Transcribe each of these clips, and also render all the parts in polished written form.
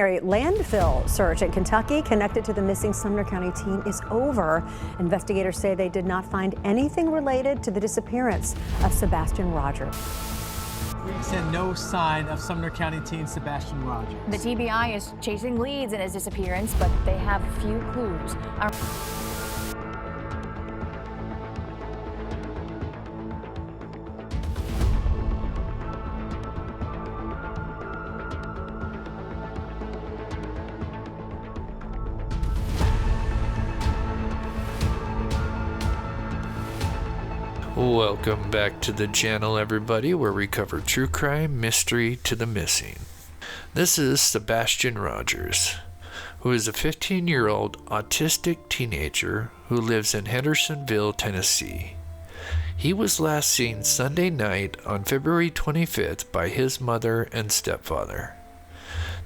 Landfill search in Kentucky connected to the missing Sumner County teen is over. Investigators say they did not find anything related to the disappearance of Sebastian Rogers. Police had no sign of Sumner County teen Sebastian Rogers. The TBI is chasing leads in his disappearance, but they have few clues. Welcome back to the channel, everybody, where we cover true crime, mystery to the missing. This is Sebastian Rogers, who is a 15-year-old autistic teenager who lives in Hendersonville, Tennessee. He was last seen Sunday night on February 25th by his mother and stepfather.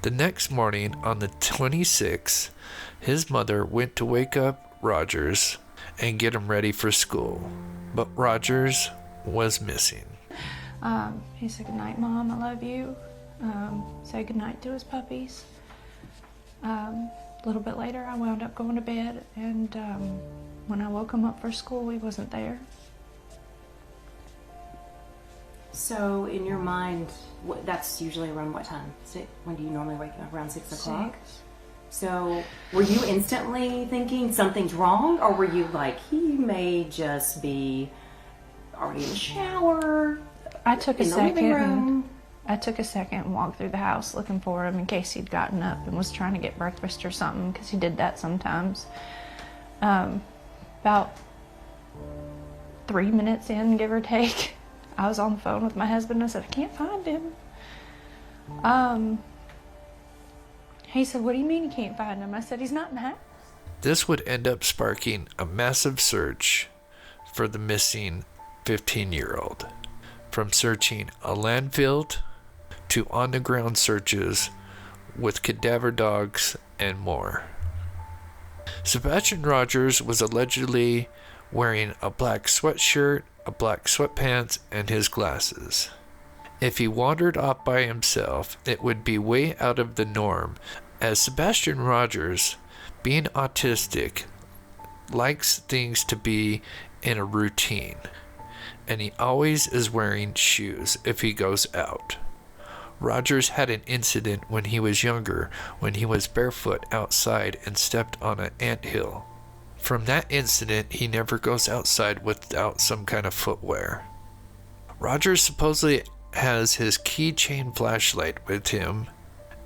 The next morning, on the 26th, his mother went to wake up Rogers and get him ready for school. But Rogers was missing. He said, "Good night, Mom, I love you." Said goodnight to his puppies. A little bit later, I wound up going to bed, and when I woke him up for school, he wasn't there. So, in your mind, that's usually around what time? When do you normally wake up? Around 6 o'clock? 6. So, were you instantly thinking something's wrong, or were you like, he may just be already in the shower? I took a in the living room? second. I took a second and walked through the house looking for him in case he'd gotten up and was trying to get breakfast or something, because he did that sometimes. About 3 minutes in, give or take, I was on the phone with my husband and I said, "I can't find him." He said, "What do you mean you can't find him?" I said, "He's not in the house." This would end up sparking a massive search for the missing 15-year-old. From searching a landfill to on-the-ground searches with cadaver dogs and more. Sebastian Rogers was allegedly wearing a black sweatshirt, a black sweatpants, and his glasses. If he wandered off by himself, it would be way out of the norm, as Sebastian Rogers, being autistic, likes things to be in a routine, and he always is wearing shoes if he goes out. Rogers had an incident when he was younger, when he was barefoot outside and stepped on an anthill. From that incident, he never goes outside without some kind of footwear. Rogers supposedly has his keychain flashlight with him,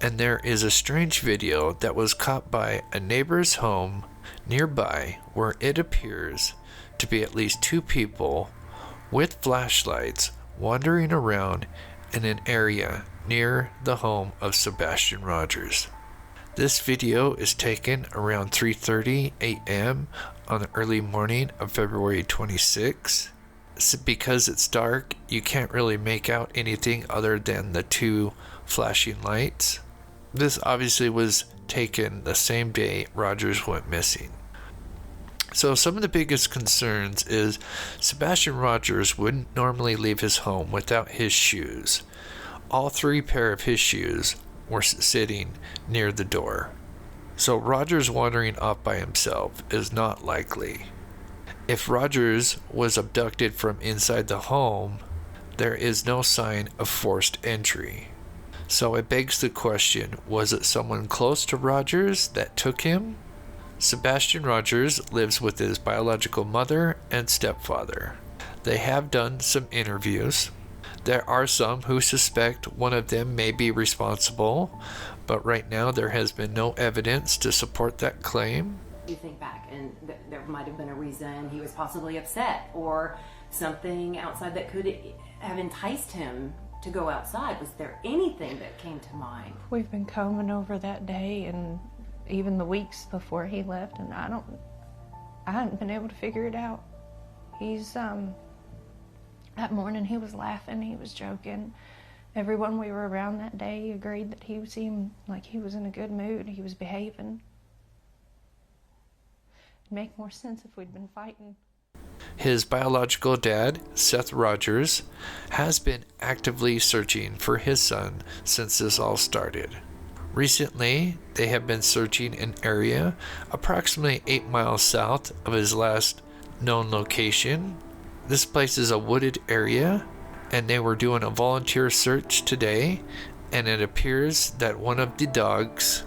and there is a strange video that was caught by a neighbor's home nearby where it appears to be at least 2 people with flashlights wandering around in an area near the home of Sebastian Rogers. This video is taken around 3:30 a.m. on the early morning of February 26. Because it's dark, you can't really make out anything other than the 2 flashing lights. This obviously was taken the same day Rogers went missing. So some of the biggest concerns is Sebastian Rogers wouldn't normally leave his home without his shoes. All 3 pair of his shoes were sitting near the door. So Rogers wandering off by himself is not likely. If Rogers was abducted from inside the home, there is no sign of forced entry. So it begs the question, was it someone close to Rogers that took him? Sebastian Rogers lives with his biological mother and stepfather. They have done some interviews. There are some who suspect one of them may be responsible, but right now there has been no evidence to support that claim. You think back, and there might have been a reason he was possibly upset, or something outside that could have enticed him to go outside. Was there anything that came to mind? We've been combing over that day and even the weeks before he left, and I hadn't been able to figure it out. He's that morning he was laughing, he was joking. Everyone we were around that day agreed that he seemed like he was in a good mood, he was behaving. It'd make more sense if we'd been fighting. His biological dad, Seth Rogers, has been actively searching for his son since this all started. Recently, they have been searching an area approximately 8 miles south of his last known location. This place is a wooded area, and they were doing a volunteer search today, and it appears that one of the dogs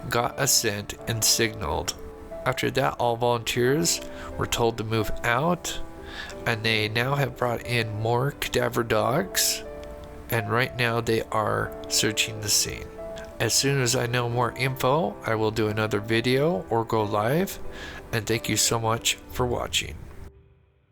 got a scent and signaled. After that, all volunteers were told to move out, and they now have brought in more cadaver dogs, and right now they are searching the scene. As soon as I know more info, I will do another video or go live, and thank you so much for watching.